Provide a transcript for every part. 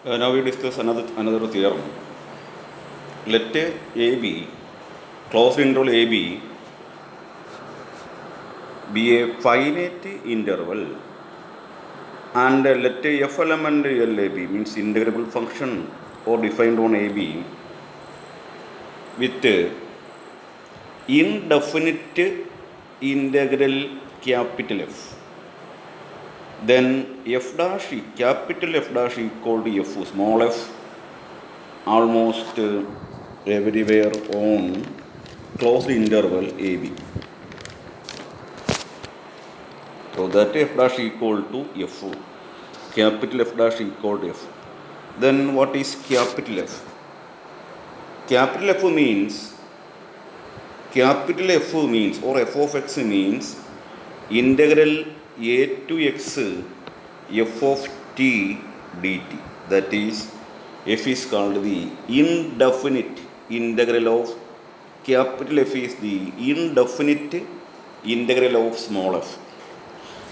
Now we discuss another theorem. Let a b, closed interval a b, be a finite interval, and let f element L a b, means integrable function or defined on a b with indefinite integral capital F. Then f dash capital F dash equal to f small f almost everywhere on closed interval AB. So that f dash equal to f, capital F dash equal to f. Then what is capital F? Capital F means or f of x means integral a to x f of t dt. That is, f is called the indefinite integral of capital F is the indefinite integral of small f.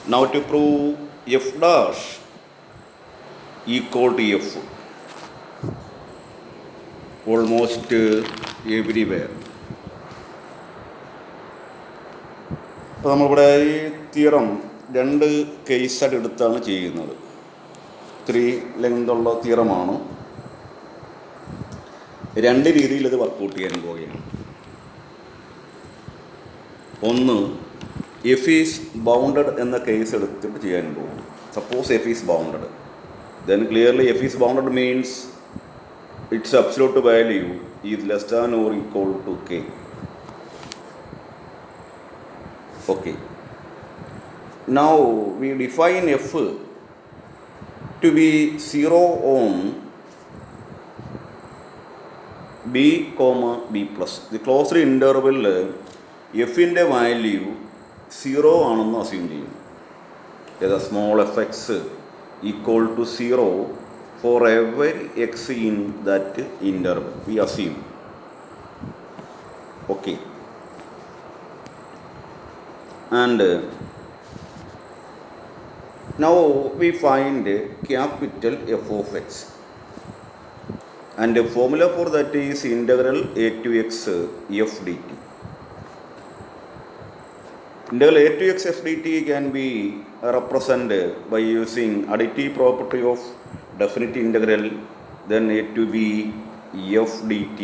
Now to prove f dash equal to f almost everywhere. അപ്പോൾ നമ്മളിവിടെ ഈ theorem രണ്ട് കേസായിട്ട് എടുത്താണ് ചെയ്യുന്നത്. 3 ലെങ്തുള്ള തിയറമാണ്. രണ്ട് രീതിയിൽ ഇത് workout ചെയ്യാൻ പോവുകയാണ്. ഒന്ന്, എഫ് ഈസ് ബൗണ്ടഡ് എന്ന കേസ് എടുത്തിട്ട് ചെയ്യാൻ പോകും. Suppose F is bounded, then clearly f is bounded means its absolute value is less than or equal to k. Okay, now we define f to be 0 on b comma b plus. The closed interval f ന്റെ value 0 ആണെന്ന് assume ചെയ്യും. ഏതാ small F X equal to 0 for every x in that interval, we assume. Okay, and now we find capital F of x, and the formula for that is integral a to x f dt. Integral a to x f dt can be represented by using additive property of definite integral, then a to b f dt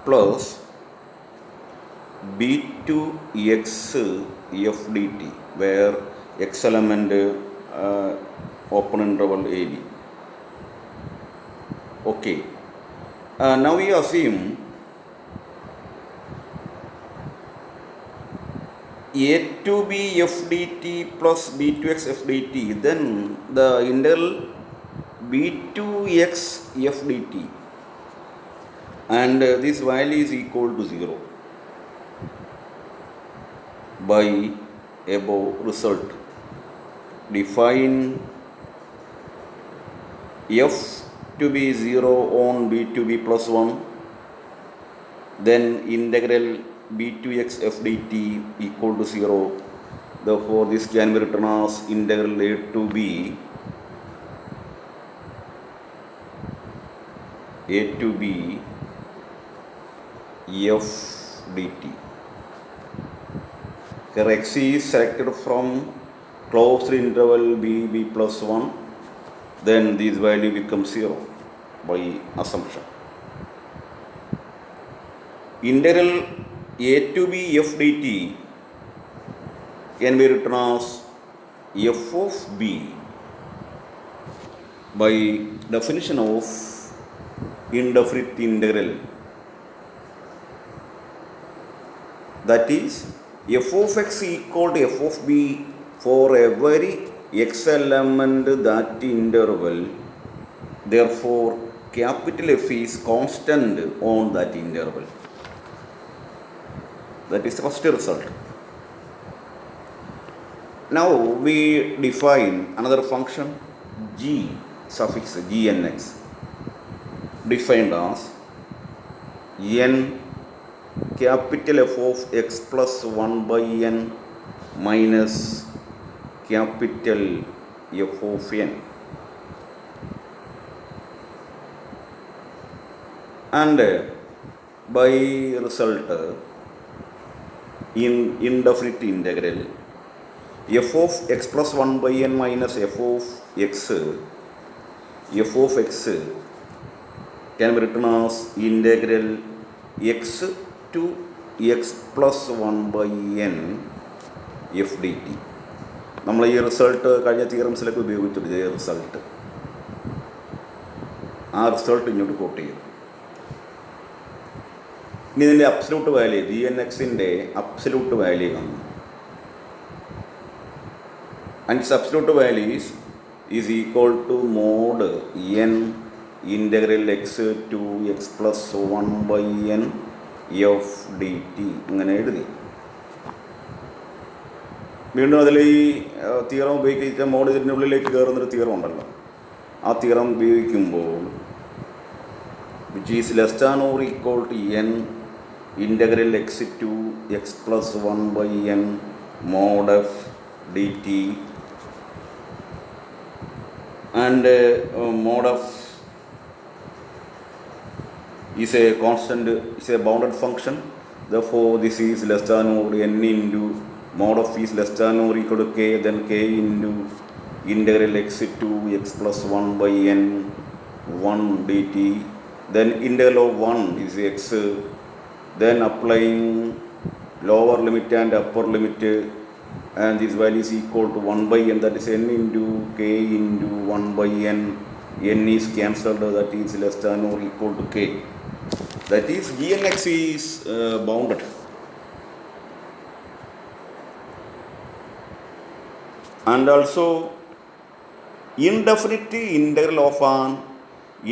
plus b to x f dt, where x element open interval a b. Okay, now we assume a to b f dt plus b to x f dt, then the integral b to x f dt, and this value is equal to 0 by above result. Define f to be 0 on b to b plus 1, then integral b to x f dt equal to 0. Therefore this can be written as integral a to b f dt. Here x is selected from closed interval b plus 1, then this value becomes 0 by assumption. Integral a to b f dt can be written as f of b by definition of indefinite integral, that is f of x equal to f of b for every x element that interval. Therefore capital F is constant on that interval. That is the first result. Now we define another function g suffix gnx, defined as n capital F of x plus 1 by n minus capital F of n. and by result in indefinite integral f of x plus 1 by n minus f of x can be written as integral x to x plus 1 by n f dt. നമ്മൾ ഈ result കഴിഞ്ഞ തിയറംസിലൊക്കെ ഉപയോഗിച്ചിട്ട് ഇതേ result, ആ result ഇങ്ങോട്ട് coat ചെയ്തു. ഇനി ഇതിൻ്റെ അബ്സല്യൂട്ട് വാല്യൂ, ജി എൻ എക്സിൻ്റെ അബ്സല്യൂട്ട് വാല്യൂ കാണുന്നു. And its absolute values is equal to mod N integral X to X plus 1 by N F D T ഇങ്ങനെ എഴുതി. വീണ്ടും അതിൽ ഈ തിയറം ഉപയോഗിച്ച മോഡ് ഇതിൻ്റെ ഉള്ളിലേക്ക് കയറുന്നൊരു തിയറം ഉണ്ടല്ലോ, ആ തിയറം ഉപയോഗിക്കുമ്പോൾ which is less than or equal to N integral X to X plus 1 by N mod F D T and mod F is a constant, is a bounded function, therefore this is less than or n into mod of is less than or equal to k, then k into integral x to x plus 1 by n 1 dt, then integral of 1 is x, then applying lower limit and upper limit, and this value is equal to 1 by n, that is n into k into 1 by n. N is cancelled, that is less than or equal to k. That is Gnx is bounded. And also indefinite integral of an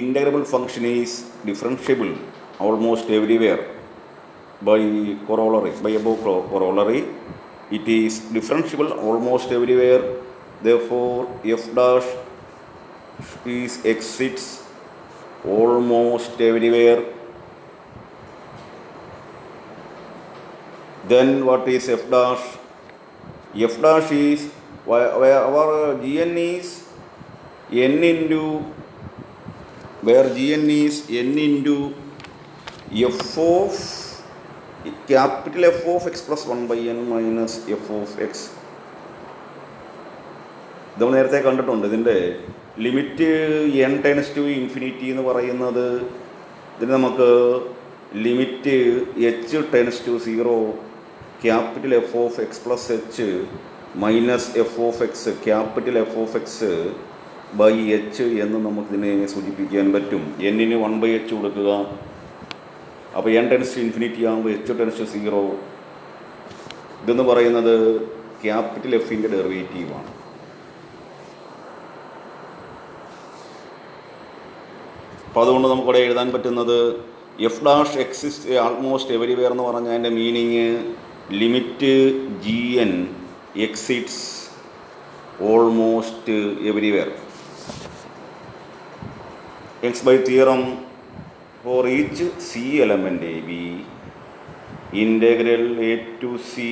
integrable function is differentiable almost everywhere by corollary, by above corollary. It is differentiable almost everywhere, therefore f dash is exits almost everywhere. Then what is f dash? F dash is where our Gn is n into, where Gn is n into f of capital F of x plus 1 by n minus f of x. നമ്മൾ നേരത്തെ കണ്ടിട്ടുണ്ട്. ഇതിൻ്റെ limit n tends to infinity എന്ന് പറയുന്നത്, ഇതിന് നമുക്ക് limit h tends to 0 capital F of X plus H minus F of X capital F of X by H എന്ന് നമുക്കിതിനെ സൂചിപ്പിക്കാൻ പറ്റും. എന്നിന് 1 ബൈ എച്ച് കൊടുക്കുക, അപ്പോൾ n ടെൻസ് ടു ഇൻഫിനിറ്റി ആകുമ്പോൾ h ടെൻസ് ടു 0. ഇതെന്ന് പറയുന്നത് ക്യാപിറ്റൽ എഫിൻ്റെ ഡെറിവേറ്റീവാണ്. അപ്പോൾ അതുകൊണ്ട് നമുക്കിവിടെ എഴുതാൻ പറ്റുന്നത് F dash exist almost everywhere എന്ന് പറഞ്ഞാൽ അതിൻ്റെ meaning limit G N exists almost everywhere. X by theorem for each C element A B integral A to C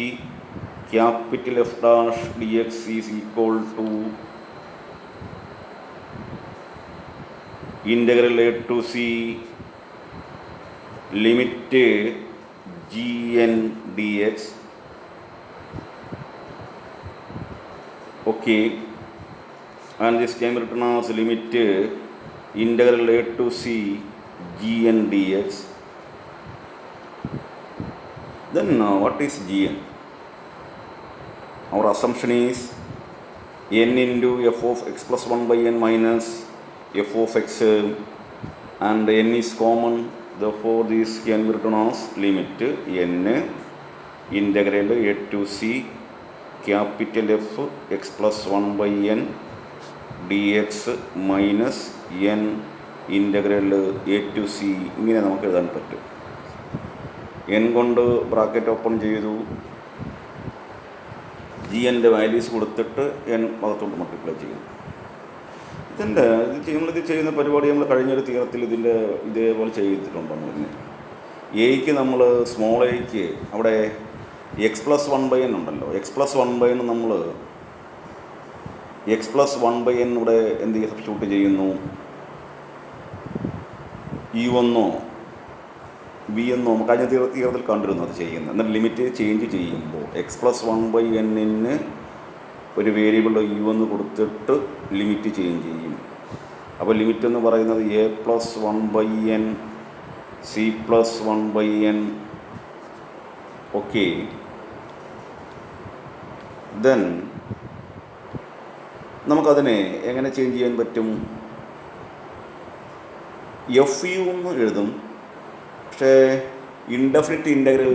capital F dash D X is equal to integral a to c limit gn dx. Okay, and this can be written as limit integral a to c gn dx. Then what is gn? Our assumption is n into f of x plus 1 by n minus f of x, and n is common, therefore this can be written as limit n integral a to c capital F x plus 1 by n dx minus n integral a to c. ഇങ്ങനെ നമുക്ക് എഴുതാൻ പറ്റും. n കൊണ്ട് bracket open ചെയ്തു, G എൻ്റെ values കൊടുത്തിട്ട് n ഭാഗത്തോട്ട് multiply ചെയ്യുന്നു. നമ്മളിത് ചെയ്യുന്ന പരിപാടി നമ്മൾ കഴിഞ്ഞൊരു തിയറത്തിൽ ഇതേപോലെ ചെയ്തിട്ടുണ്ട്. നമ്മളിങ്ങനെ എയ്ക്ക് നമ്മൾ സ്മോൾ എയ്ക്ക് അവിടെ എക്സ് പ്ലസ് 1 ബൈ എൻ ഉണ്ടല്ലോ, എക്സ് പ്ലസ് 1 ബൈ എൻ നമ്മൾ എക്സ് പ്ലസ് 1 ബൈ എൻ ഇവിടെ എന്ത് സബ്സ്റ്റിറ്റ്യൂട്ട് ചെയ്യുന്നു, ഈ ഒന്നോ വി എന്ന് നമുക്ക് കഴിഞ്ഞ തീർത്ഥത്തിൽ കണ്ടിരുന്നു അത് ചെയ്യുന്നത്. എന്നിട്ട് ലിമിറ്റ് ചേഞ്ച് ചെയ്യുമ്പോൾ x+1/n ഒരു വേരിയബിൾ യു എന്ന് കൊടുത്തിട്ട് ലിമിറ്റ് ചേഞ്ച് ചെയ്യും. അപ്പോൾ ലിമിറ്റ് എന്ന് പറയുന്നത് a+1/n c+1/n. ഓക്കെ, ദെൻ നമുക്കതിനെ എങ്ങനെ ചേഞ്ച് ചെയ്യാൻ പറ്റും? എഫ് യു എന്ന് എഴുതും. പക്ഷേ indefinite integral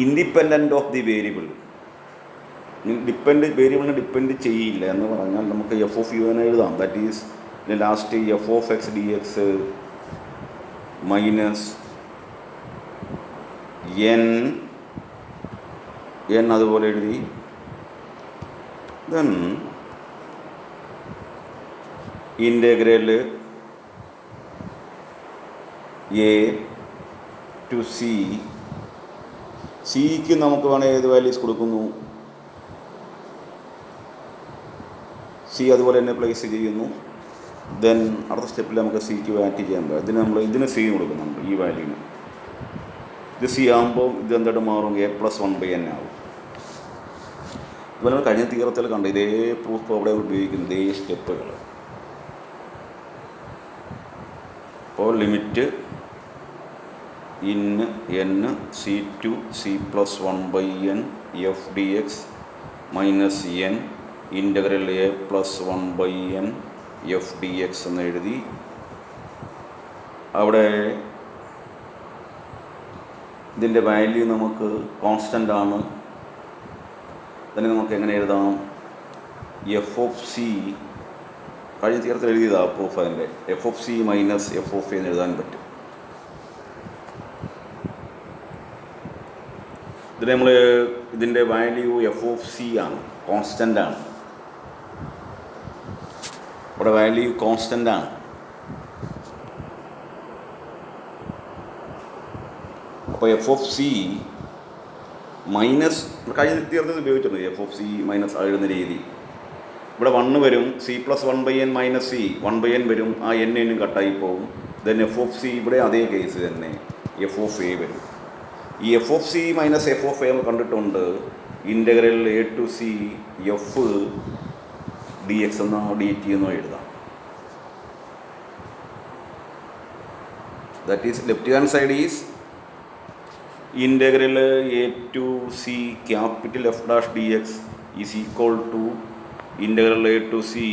independent of the variable, വേരിയബിളിനെ ഡിപ്പെൻഡ് ചെയ്യില്ല എന്ന് പറഞ്ഞാൽ നമുക്ക് എഫ് ഓഫ് യു എന്ന് എഴുതാം. That is last F of X D X minus N അതുപോലെ എഴുതി. Then integral A to C. സിക്ക് നമുക്ക് വേണമെങ്കിൽ ഏത് വാല്യൂസ് കൊടുക്കുന്നു? സി അതുപോലെ തന്നെ പ്ലേസ് ചെയ്യുന്നു. ദെൻ അടുത്ത സ്റ്റെപ്പിൽ നമുക്ക് സിക്ക് വാറ്റ് ചെയ്യാൻ പറ്റും. ഇതിന് സി കൊടുക്കുന്നുണ്ട്, ഈ വാല്യൂന്. ഇത് സി ആകുമ്പോൾ ഇത് എന്തായിട്ട് മാറും? a+1/n ആവും. ഇതുപോലെ കഴിഞ്ഞ തീരത്തിൽ കണ്ട ഇതേ പ്രൂഫ് അവിടെ ഉപയോഗിക്കുന്ന ഇതേ സ്റ്റെപ്പുകൾ. അപ്പോൾ limit n c2 c+1/n f dx minus n integral a+1/n f dx എന്ന് എഴുതി. അവിടെ ഇതിൻ്റെ വാല്യൂ നമുക്ക് കോൺസ്റ്റൻ്റ് ആണ്. അതിന് നമുക്ക് എങ്ങനെ എഴുതാം? എഫ് ഓഫ് സി കഴിഞ്ഞ തീരത്തിൽ എഴുതിയതാണ് പ്രൂഫ്. അതിൻ്റെ F of c minus F of എന്ന് എഴുതാൻ പറ്റും. ഇതിൽ നമ്മൾ ഇതിൻ്റെ വാല്യൂ എഫ് ഓഫ് സി ആണ്, കോൺസ്റ്റൻ്റ് ആണ്. ഇവിടെ വാല്യൂ കോൺസ്റ്റൻ്റ് ആണ്. അപ്പോൾ എഫ് ഓഫ് സി മൈനസ് കഴിഞ്ഞ തീർന്നത് ഉപയോഗിച്ചിട്ടുണ്ട്. എഫ് ഓഫ് സി മൈനസ് എഴുതുന്ന രീതി ഇവിടെ 1 വരും. c+1/n മൈനസ് സി 1/n വരും. ആ n കട്ടായി പോകും. ദെൻ എഫ് ഓഫ് സി ഇവിടെ അതേ കേസ് തന്നെ എഫ് ഓഫ് എ വരും. ഈ f of c minus F of a കണ്ടിട്ടുണ്ട്. Integral A to c f d x എന്നോ ഡി ടി എന്നോ എഴുതാം. That is left hand side is integral A to C capital F dash D X is equal to integral A to c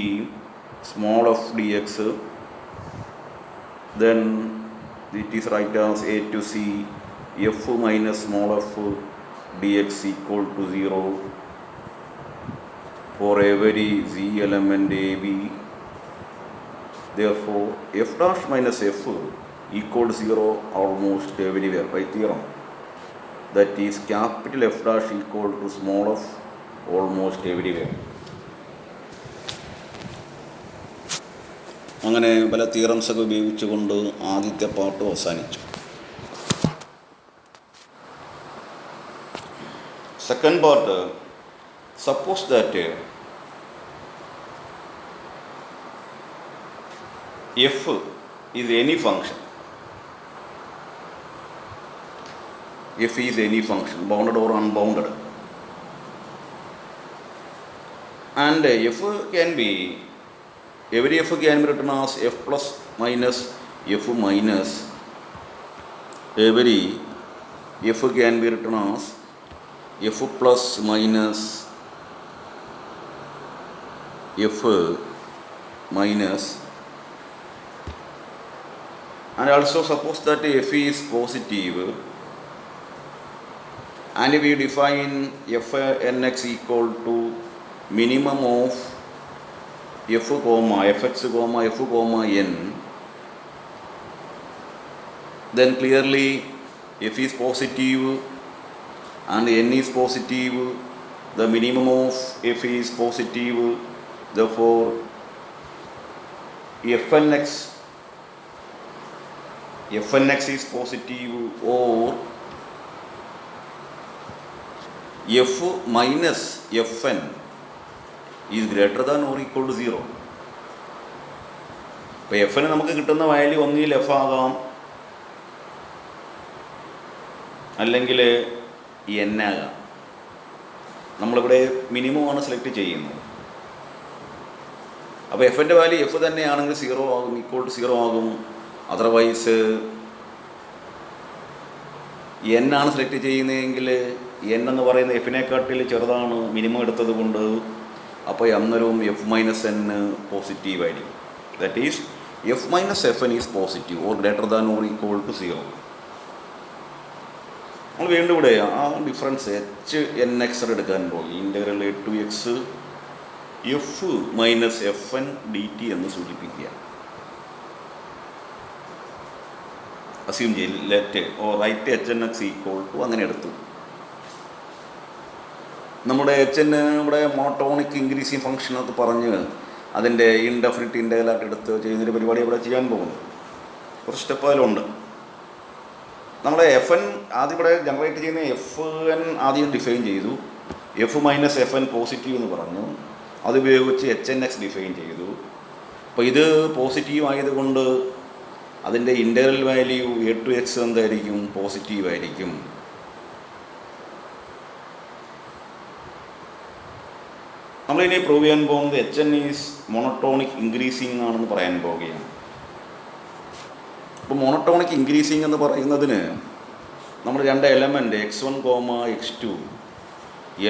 small f d x. Then it is write as a to c f minus small f d x equal to 0 for every z element a b. Therefore f dash minus f equal to 0 almost everywhere by theorem. That is capital F dash equal to small f almost everywhere. അങ്ങനെ പല തിയറംസൊക്കെ ഉപയോഗിച്ചുകൊണ്ട് ആദ്യത്തെ part അവസാനിച്ചു. Second part, suppose that f is any function. F is any function, bounded or unbounded. And f can be, every f can be written as f plus minus f minus. Every f can be written as f plus minus f minus. And also suppose that f is positive and we define fnx equal to minimum of f comma fx comma f comma n, then clearly f is positive and n is positive, the minimum of f is positive, therefore fnx is positive, or f minus fn is greater than or equal to 0. ഇപ്പോൾ എഫിന് നമുക്ക് കിട്ടുന്ന value ഒന്നുകിൽ F ആകാം അല്ലെങ്കിൽ n ആകാം. നമ്മളിവിടെ മിനിമമാണ് select ചെയ്യുന്നത്. അപ്പോൾ എഫിൻ്റെ വാല്യൂ എഫ് തന്നെയാണെങ്കിൽ 0 ആകും, ഈക്വൾ ടു 0 ആകും. അതർവൈസ് n ആണ് സെലക്ട് ചെയ്യുന്നതെങ്കിൽ n എന്ന് പറയുന്ന എഫിനെക്കാട്ടിൽ ചെറുതാണ് മിനിമം എടുത്തത് കൊണ്ട്. അപ്പോൾ അന്നേരവും എഫ് മൈനസ് എൻ പോസിറ്റീവായിരിക്കും. That is f minus F n is positive or greater than or equal to 0. നമ്മൾ വീണ്ടും ഇവിടെ ആ ഡിഫറൻസ് എച്ച് എൻ എക്സ് എടുക്കാൻ പോയി. Integral A to X F minus F N D T എന്ന് സൂചിപ്പിക്കുക. Assume ചെയ്യും let oh write H N X equal to അങ്ങനെ എടുത്തു. നമ്മുടെ എച്ച് എൻ ഇവിടെ മോണോട്ടോണിക് ഇൻക്രീസിങ് ഫംഗ്ഷൻ അത് പറഞ്ഞ് അതിൻ്റെ ഇൻഡെഫിനിറ്റ് ഇൻ്റഗ്രലായിട്ട് എടുത്ത് ചെയ്യുന്നൊരു പരിപാടി ഇവിടെ ചെയ്യാൻ പോകുന്നു. കുറച്ച് സ്റ്റെപ്പ് അതിലുണ്ട്. നമ്മുടെ എഫ് എൻ ആദ്യം ഇവിടെ ജനറേറ്റ് ചെയ്യുന്ന എഫ് എൻ ആദ്യം ഡിഫൈൻ ചെയ്തു. F minus F N positive എന്ന് പറഞ്ഞു. അതുപയോഗിച്ച് എച്ച് എൻ എക്സ് ഡിഫൈൻ ചെയ്തു. അപ്പോൾ ഇത് പോസിറ്റീവ് ആയതുകൊണ്ട് അതിൻ്റെ integral value A to X എന്തായിരിക്കും? പോസിറ്റീവ് ആയിരിക്കും. നമ്മളിനി പ്രൂവ് ചെയ്യാൻ പോകുന്നത് H N is monotonic increasing ആണെന്ന് പറയാൻ പോവുകയാണ്. അപ്പോൾ മോണോട്ടോണിക് ഇൻക്രീസിങ് എന്ന് പറയുന്നതിന് നമ്മൾ രണ്ട് element x1, x2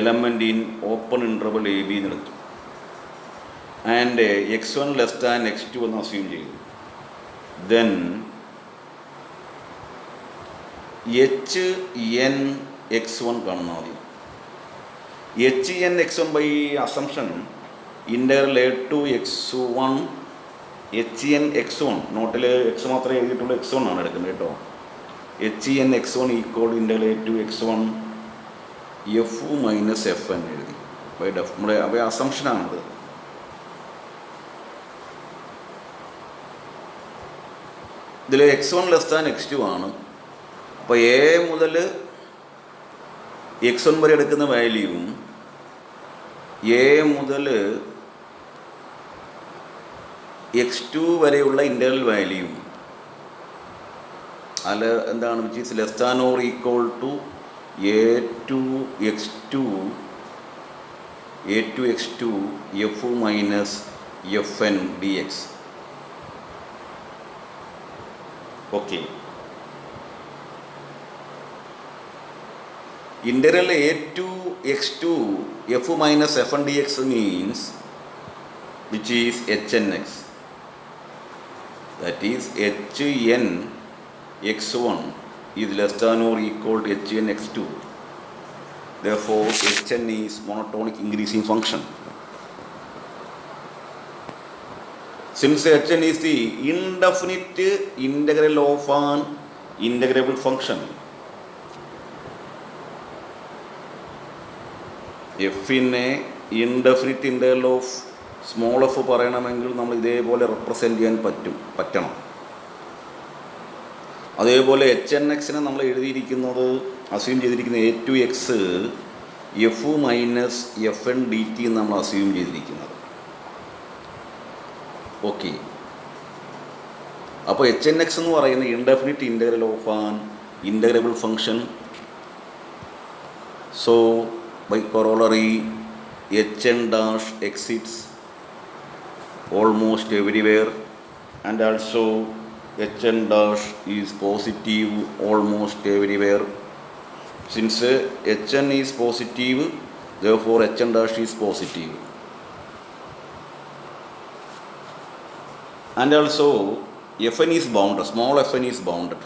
element in open interval a b എന്നെടുത്തു. And x1 less than x2 എന്ന് അസ്യൂം ചെയ്തു. ദെൻ എച്ച് എൻ x1 കാണുന്ന ആദ്യം. H N x1 by assumption integral A to x1 H N x1 നോട്ടിൽ X മാത്രമേ എഴുതിയിട്ടുള്ളൂ, x1 ആണ് എടുക്കുന്നത് കേട്ടോ. H N x1 equal integral A to x1 F minus F എന്ന് എഴുതി. ബൈ ഡെഫ് നമ്മുടെ അവ അസംഷനാണത്. ഇതിൽ x1 ലെസ് ദാൻ x2 ആണ്. അപ്പോൾ എ മുതൽ x1 വരെ എടുക്കുന്ന വാല്യൂവും എ മുതൽ x2 വരെയുള്ള ഇൻ്റഗ്രൽ വാല്യൂ അല്ല എന്താണ് which is less than or equal to A to X to F minus F N D X. Okay, integral a to x2 f minus f and dx means which is hn(x), that is hn x1 is less than or equal to hn x2. Therefore hn is monotonic increasing function. Since hn is the indefinite integral of an integrable function, എഫിനെ indefinite integral of small F പറയണമെങ്കിൽ നമ്മൾ ഇതേപോലെ represent ചെയ്യാൻ പറ്റണം. അതേപോലെ H N എക്സിനെ നമ്മൾ എഴുതിയിരിക്കുന്നത് assume ചെയ്തിരിക്കുന്നത് A to X F minus F N D T എന്ന് നമ്മൾ അസ്യൂം ചെയ്തിരിക്കുന്നത്. ഓക്കെ, അപ്പോൾ എച്ച് എൻ എക്സ് എന്ന് പറയുന്ന indefinite integral of an integrable function. So by corollary hn dash exits almost everywhere and also hn dash is positive almost everywhere. Since hn is positive, therefore hn dash is positive. And also fn is bounded, small fn is bounded,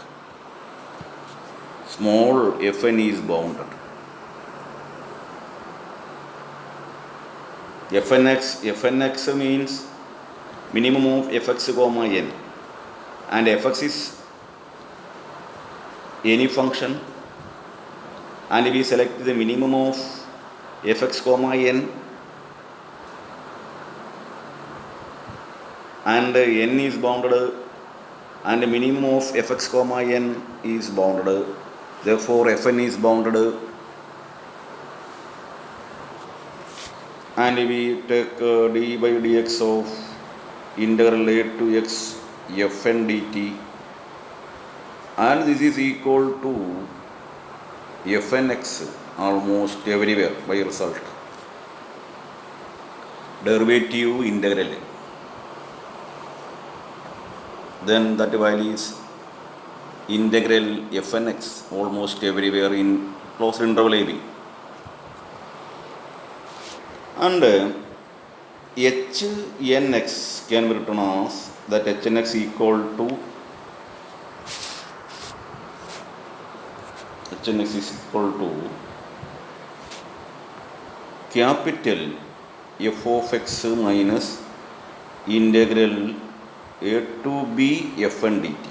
small fn is bounded. fnx means minimum of fx comma n, and fx is any function, and we select the minimum of fx comma n, and n is bounded, and the minimum of fx comma n is bounded. Therefore fn is bounded. And we take d by dx of integral a to x f n dt, and this is equal to fnx almost everywhere by result. Derivative integral, then that value is integral fnx almost everywhere in closed interval ab, and hnx can be written as that hnx equal to capital f of x minus integral a to b fn dt.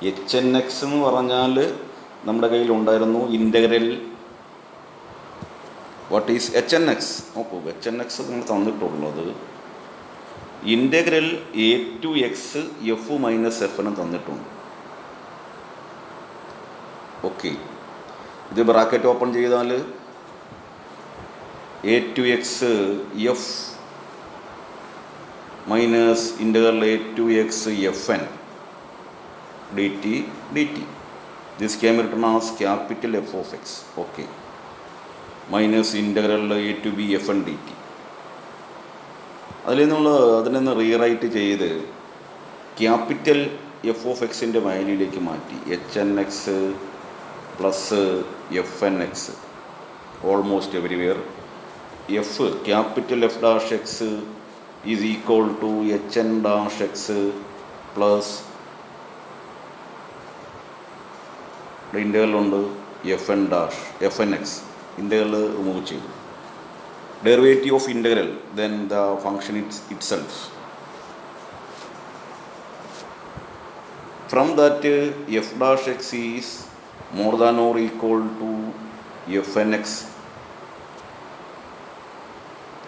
H N x എന്ന് പറഞ്ഞാൽ നമ്മുടെ കയ്യിലുണ്ടായിരുന്നു integral what is h N x. നോക്കൂ, h N x നമ്മൾ തന്നിട്ടുള്ളത് integral A to X F minus എഫിന് തന്നിട്ടുണ്ട്. Okay, ഇത് ബ്രാക്കറ്റ് ഓപ്പൺ ചെയ്താൽ a to X F minus integral A to X f n dt dt. This can be written as capital F of x, okay, minus integral a to b fn dt. അതിൽ നിന്ന് rewrite ചെയ്ത് capital F of എക്സിൻ്റെ വാല്യൂയിലേക്ക് മാറ്റി h N x plus f N X almost everywhere. F capital F dash X is equal to h n dash x plus integral ഉണ്ട് f n dash f N x. Integral remove ചെയ്തു. Derivative of integral, then the function itself. From that f dash X is more than or equal to F N x.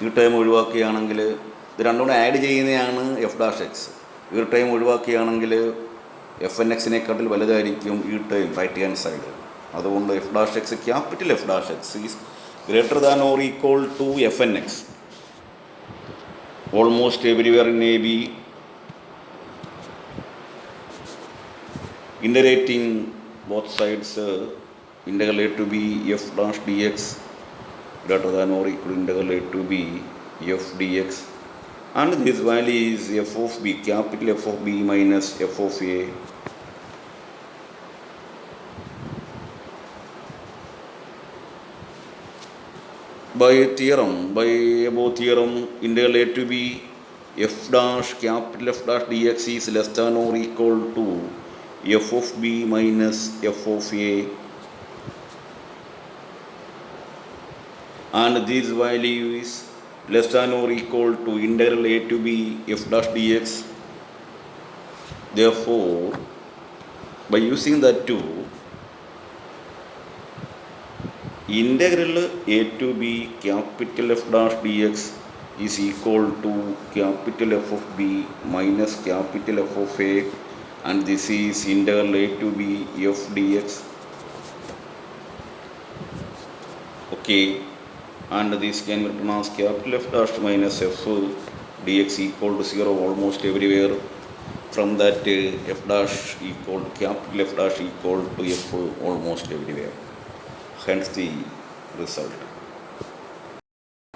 ഈ time ഒഴിവാക്കുകയാണെങ്കിൽ ഇത് രണ്ടും കൂടെ add ചെയ്യുന്നതാണ് f dash X. ഈ time ഒഴിവാക്കുകയാണെങ്കിൽ F N എക്സിനെക്കാട്ടിൽ വലുതായിരിക്കും ഈ ടൈം റൈറ്റ് ഹാൻഡ് സൈഡ്. അതുകൊണ്ട് F dash X capital F dash X is greater than or equal to F N X almost everywhere in A B. Integrating both sides integral a to b f dash dx greater than or equal to integral a to b f dx, and this value is f of b, capital F of b minus f of a. By above theorem, integral a to b f dash capital F dash dx is less than or equal to f of b minus f of a, and this value is less than or equal to integral a to b f dash dx. Therefore, by using that too, integral a to b capital F dash dx is equal to capital F of b minus capital F of a, and this is integral a to b f dx. Okay, and this can be written as capital F dash minus f dx equal to 0 almost everywhere. From that f dash equal to capital F dash equal to f almost everywhere. Hence the result.